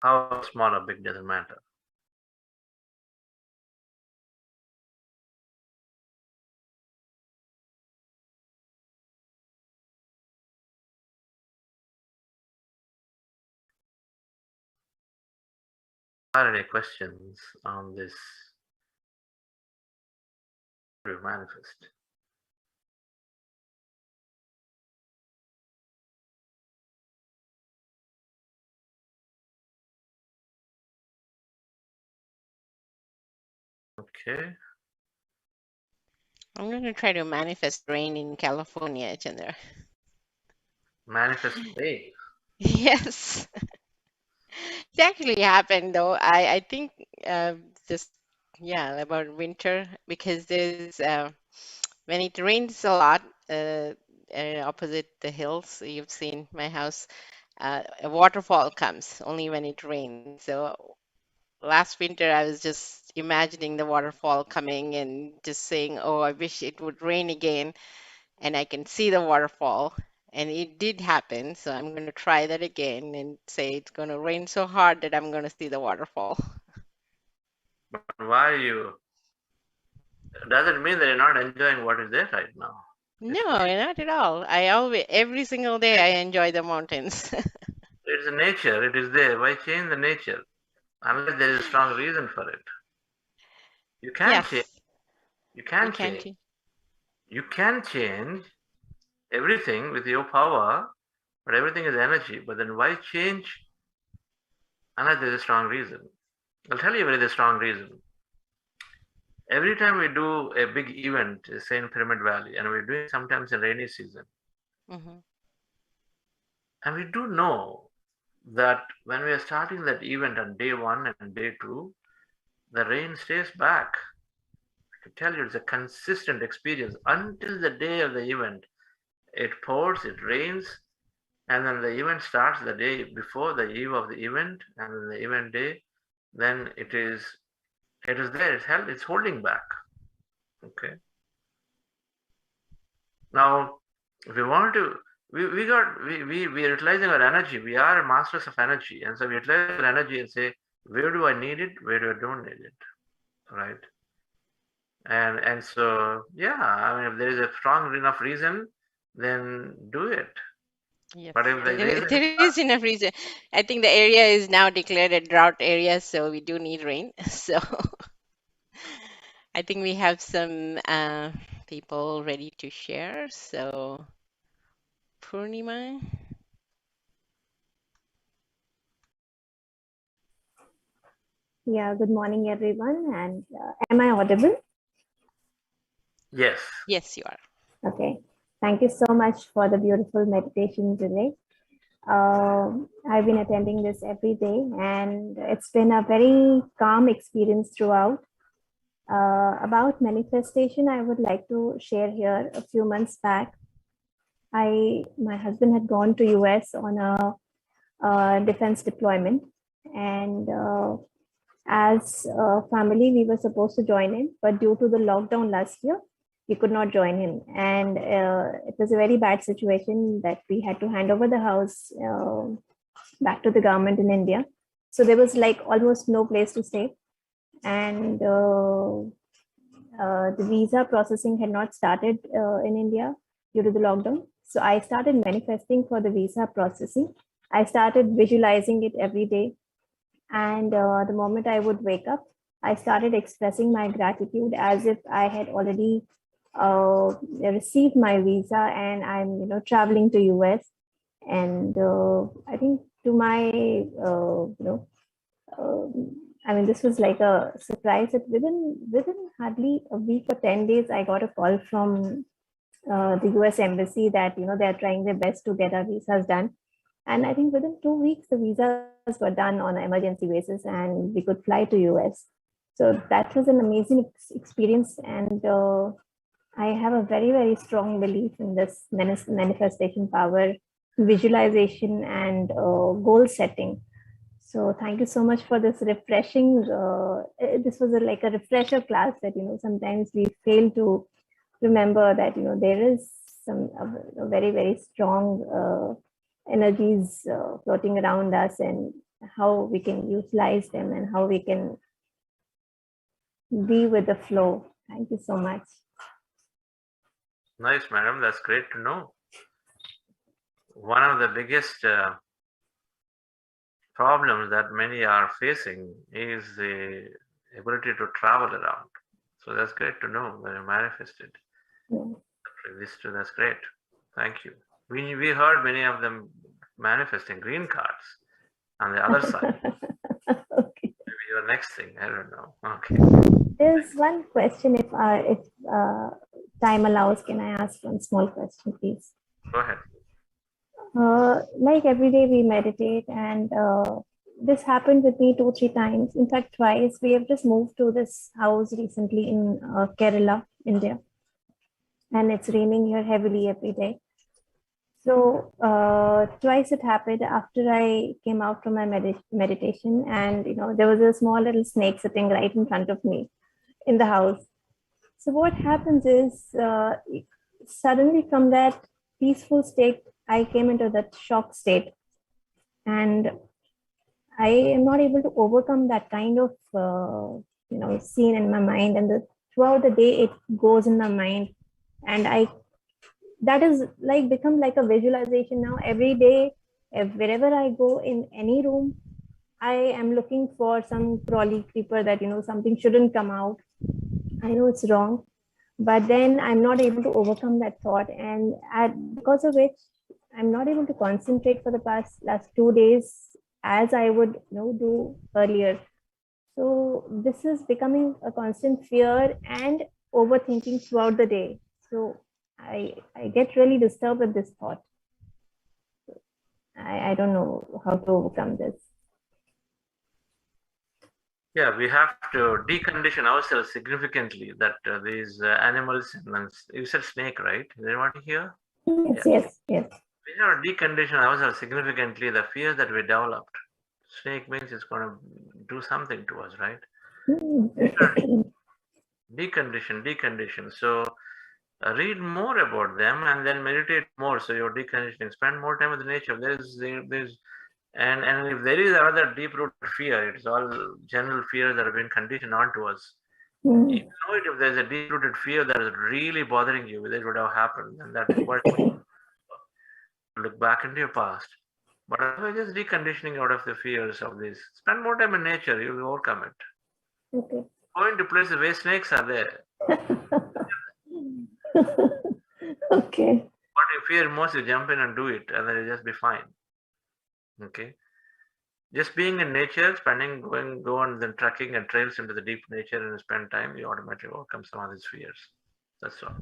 How small or big doesn't matter. Are any questions on this? How do you manifest? Okay. I'm going to try to manifest rain in California, Chandra. Manifest rain. Yes, it actually happened though. I think just yeah about winter because there's when it rains a lot opposite the hills. You've seen my house. A waterfall comes only when it rains. So last winter I was just imagining the waterfall coming and just saying, "Oh, I wish it would rain again." And I can see the waterfall. And it did happen, so I'm going to try that again and say it's going to rain so hard that I'm going to see the waterfall. But why you? Does it mean that you're not enjoying what is there right now? No, not at all. Every single day, I enjoy the mountains. It's nature. It is there. Why change the nature? Unless there is a strong reason for it. You can change. Yes, You can you can change. too. You can change everything with your power, but everything is energy. But then why change unless there is a strong reason? I'll tell you where there is a strong reason. Every time we do a big event, say in Pyramid Valley, and we're doing sometimes in rainy season, Mm-hmm. and we do know that when we are starting that event on day 1 and day 2, the rain stays back. I can tell you it's a consistent experience until the day of the event. It pours, it rains, and then the event starts the day before the eve of the event, and then the event day, then it is there, it's held, it's holding back. Okay. Now, if we want to, we are utilizing our energy. We are masters of energy, and so we utilize our energy and say, where do I need it? Where do I don't need it? Right? And so yeah, I mean, if there is a strong enough reason, then do it. Yes, But if the reason there is enough reason. I think the area is now declared a drought area, so we do need rain. So I think we have some people ready to share. So Purnima. Yeah, good morning, everyone. And am I audible? yes, Yes, you are. Okay. Thank you so much for the beautiful meditation today. I've been attending this every day, and it's been a very calm experience throughout. About manifestation, I would like to share here. A few months back, my husband had gone to US on a defense deployment, and as a family, we were supposed to join in, but due to the lockdown last year, we could not join him. And it was a very bad situation that we had to hand over the house back to the government in India. So there was like almost no place to stay. And the visa processing had not started in India due to the lockdown. So I started manifesting for the visa processing. I started visualizing it every day. And the moment I would wake up, I started expressing my gratitude as if I had already received my visa and I'm, traveling to US. And I think to my, this was like a surprise that within hardly a week or 10 days, I got a call from the US embassy that, they are trying their best to get our visas done. And I think within 2 weeks, the visas were done on an emergency basis and we could fly to US. So that was an amazing experience. And I have a very, very strong belief in this manifestation power, visualization, and goal setting. So thank you so much for this refreshing, this was like a refresher class that, sometimes we fail to remember that, there is some very, very strong energies floating around us and how we can utilize them and how we can be with the flow. Thank you so much. Nice, madam. That's great to know. One of the biggest problems that many are facing is the ability to travel around. So that's great to know that you manifested. Yeah. That's great. Thank you. We heard many of them manifesting green cards on the other side. Okay. Maybe your next thing, I don't know. Okay. There's one question, if time allows, can I ask one small question, please? Go ahead. Like every day we meditate, and this happened with me 2-3 times. In fact, twice. We have just moved to this house recently in Kerala, India, and it's raining here heavily every day. So twice it happened after I came out from my meditation, and there was a small little snake sitting right in front of me in the house. So what happens is suddenly from that peaceful state, I came into that shock state, and I am not able to overcome that kind of scene in my mind, and throughout the day it goes in my mind, and that is like become like a visualization now. Every day, wherever I go in any room, I am looking for some crawly creeper that something shouldn't come out. I know it's wrong, but then I'm not able to overcome that thought, and because of which I'm not able to concentrate for the last 2 days as I would do earlier. So this is becoming a constant fear and overthinking throughout the day. So I get really disturbed with this thought. I don't know how to overcome this. Yeah, we have to decondition ourselves significantly that these animals, you said snake, right? Is anyone here? Yes. We have to decondition ourselves significantly the fear that we developed. Snake means it's going to do something to us, right? Decondition. So read more about them and then meditate more. So you're deconditioning. Spend more time with nature. And if there is another deep-rooted fear, it's all general fears that have been conditioned onto us. You know it if there's a deep-rooted fear that is really bothering you, that would have happened, and that requires look back into your past. But otherwise, just deconditioning out of the fears of this. Spend more time in nature, you will overcome it. Okay. Go into places where snakes are there. Okay. What you fear most, you jump in and do it, and then you'll just be fine. Okay. Just being in nature, go on then trekking and trails into the deep nature and spend time, you automatically overcome some of these fears. That's all.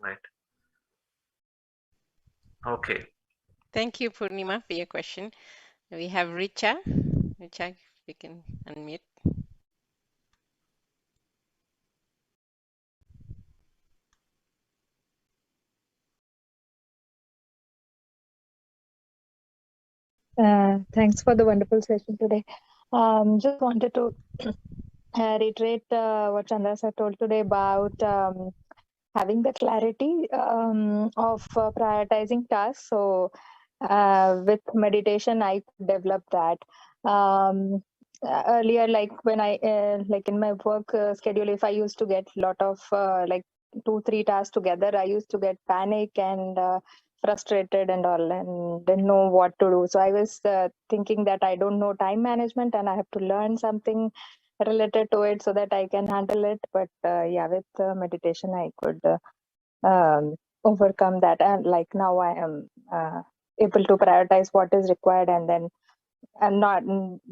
Right. Okay. Thank you, Purnima, for your question. We have Richa. Richa, you can unmute. Thanks for the wonderful session today. Just wanted to reiterate what Chandra sir told today about having the clarity of prioritizing tasks. So with meditation, I could develop that. Earlier, like when I like in my work schedule, if I used to get a lot of like 2-3 tasks together, I used to get panic and frustrated and all, and didn't know what to do. So I was thinking that I don't know time management and I have to learn something related to it so that I can handle it. But yeah, with meditation, I could overcome that. And like now I am able to prioritize what is required, and then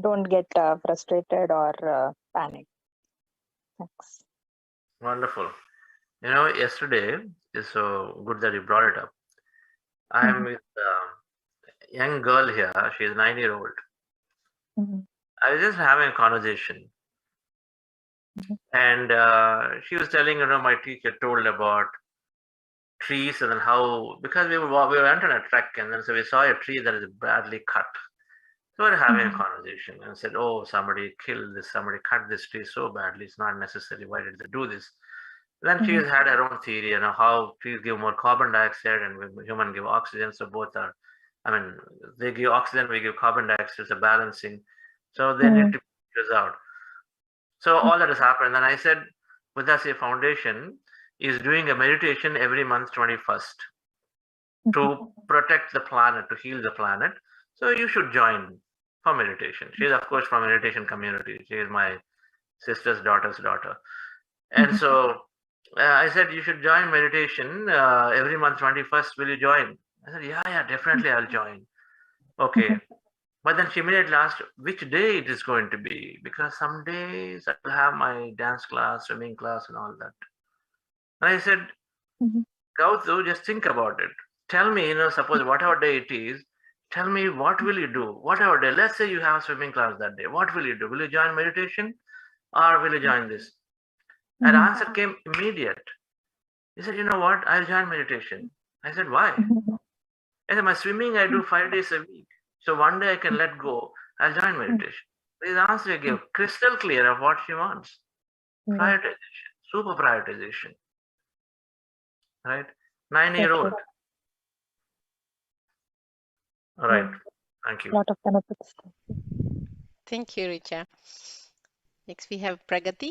don't get frustrated or panic. Thanks. Wonderful. You know, yesterday is so good that you brought it up. I'm with a young girl here. She's 9-year-old. I was just having a conversation, and she was telling, my teacher told about trees and then how, because we went on a trek, and then so we saw a tree that is badly cut. So we were having a conversation and said, oh, somebody killed this, somebody cut this tree so badly, it's not necessary. Why did they do this? Then she has had her own theory, how trees give more carbon dioxide and human give oxygen. So both are, they give oxygen, we give carbon dioxide, it's a balancing. So they need to figure out. So all that has happened. And I said, Buddha's Foundation is doing a meditation every month, 21st, to protect the planet, to heal the planet. So you should join for meditation. She is, of course, from a meditation community. She is my sister's daughter's daughter. And so I said, you should join meditation every month, 21st. Will you join? I said, yeah, definitely I'll join. Okay. But then she immediately asked which day it is going to be, because some days I will have my dance class, swimming class, and all that. And I said, Gauthu, just think about it. Tell me, suppose whatever day it is, tell me what will you do? Whatever day, let's say you have swimming class that day. What will you do? Will you join meditation or will you join this? And answer came immediate. He said, you know what? I'll join meditation. I said, why? I said, my swimming I do 5 days a week. So one day I can let go. I'll join meditation. His answer gave crystal clear of what she wants. Prioritization, super prioritization. Right? 9-year-old. All right. Thank you. A lot of benefits. Thank you, Richa. Next, we have Pragati.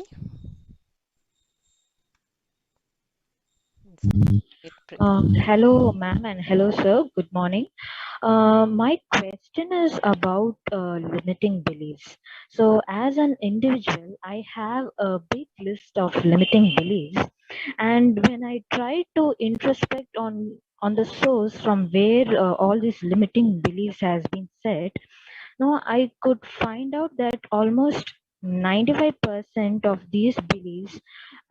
Hello, ma'am, and hello, sir. Good morning. My question is about limiting beliefs. So, as an individual, I have a big list of limiting beliefs, and when I try to introspect on the source from where all these limiting beliefs has been set, I could find out that almost 95% of these beliefs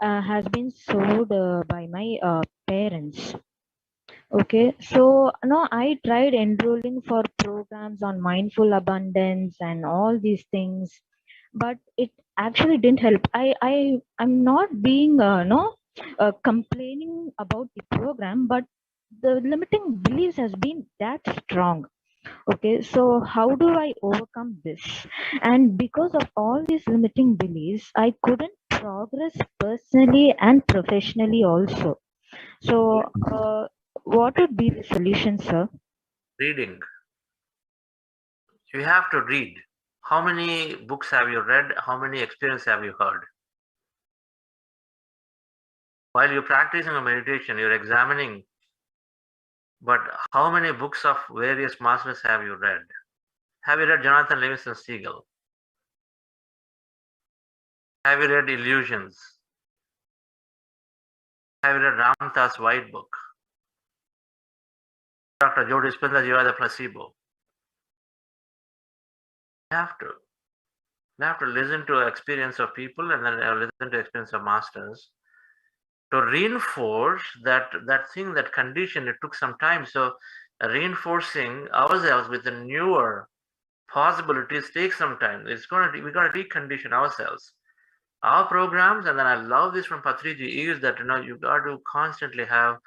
has been sold by my parents. Okay, so I tried enrolling for programs on mindful abundance and all these things, but it actually didn't help. I'm not being complaining about the program, but the limiting beliefs has been that strong. Okay, so how do I overcome this? And because of all these limiting beliefs, I couldn't progress personally and professionally also. So what would be the solution, sir? Reading. You have to read. How many books have you read? How many experiences have you heard? While you're practicing a meditation, you're examining, but how many books of various masters have you read? Have you read Jonathan Livingston Seagull? Have you read Illusions? Have you read Ramdas' White Book? Dr. Joe Dispenza's You Are the Placebo? You have to. You have to listen to experience of people and then listen to experience of masters to reinforce that thing, that condition. It took some time. So reinforcing ourselves with the newer possibilities takes some time. We got to recondition ourselves. Our programs, and then I love this from Patriji, is that you got to constantly have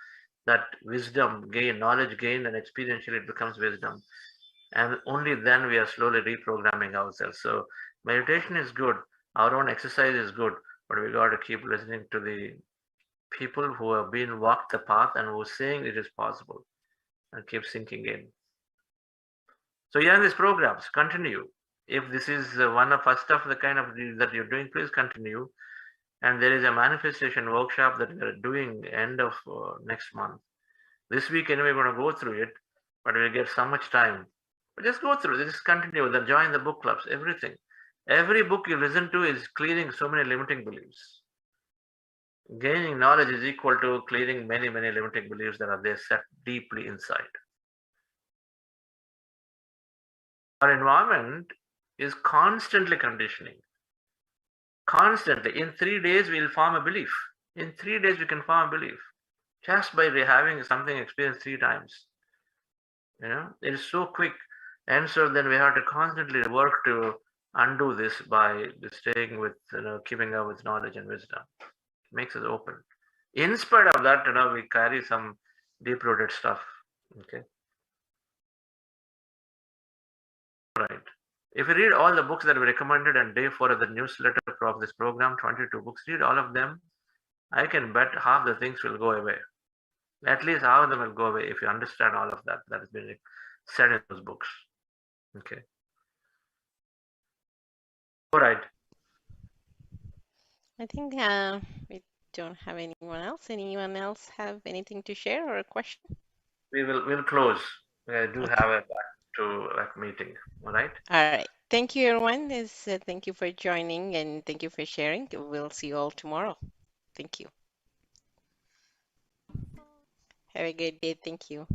that wisdom gain, knowledge gain, and experientially it becomes wisdom. And only then we are slowly reprogramming ourselves. So meditation is good. Our own exercise is good, but we got to keep listening to the people who have been walked the path and who are saying it is possible, and keep sinking in. So yeah, in these programs, continue. If this is one of first of the kind of that you're doing, please continue. And there is a manifestation workshop that we are doing end of next month. This week anyway, we're going to go through it, but we'll get so much time. But just go through, just continue, then join the book clubs, everything. Every book you listen to is clearing so many limiting beliefs. Gaining knowledge is equal to clearing many, many limiting beliefs that are there set deeply inside. Our environment is constantly conditioning. Constantly. In 3 days, we'll form a belief. In 3 days, we can form a belief. Just by having something experienced 3 times. You know, it is so quick. And so then we have to constantly work to undo this by staying with, keeping up with knowledge and wisdom. It makes us open. In spite of that, we carry some deep-rooted stuff. Okay. Right. If you read all the books that we recommended on day 4 of the newsletter of this program, 22 books, read all of them. I can bet half the things will go away. At least half of them will go away if you understand all of that has been said in those books. Okay. All right. I think we don't have anyone else. Anyone else have anything to share or a question? We'll close. I do have a back to meeting. All right. All right. Thank you, everyone. Thank you for joining and thank you for sharing. We'll see you all tomorrow. Thank you. Have a good day. Thank you.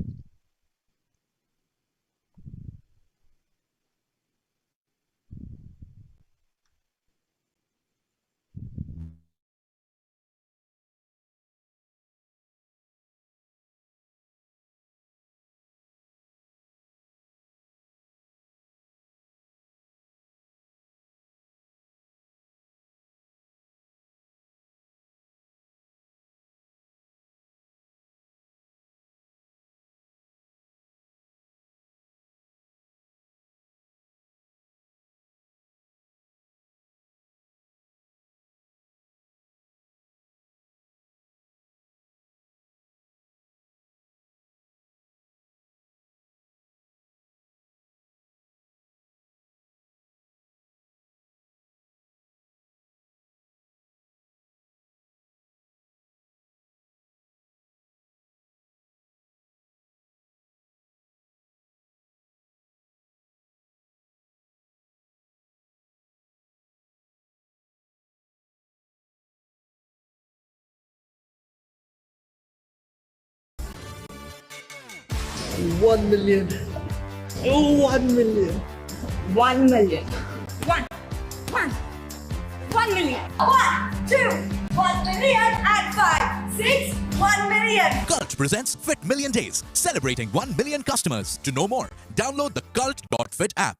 $1 million. Oh, 1 million. 1 million. 1 million. 1, 2, 1 million and 5, 6, 1 million. Cult presents Fit Million Days, celebrating 1 million customers. To know more, download the Cult.fit app.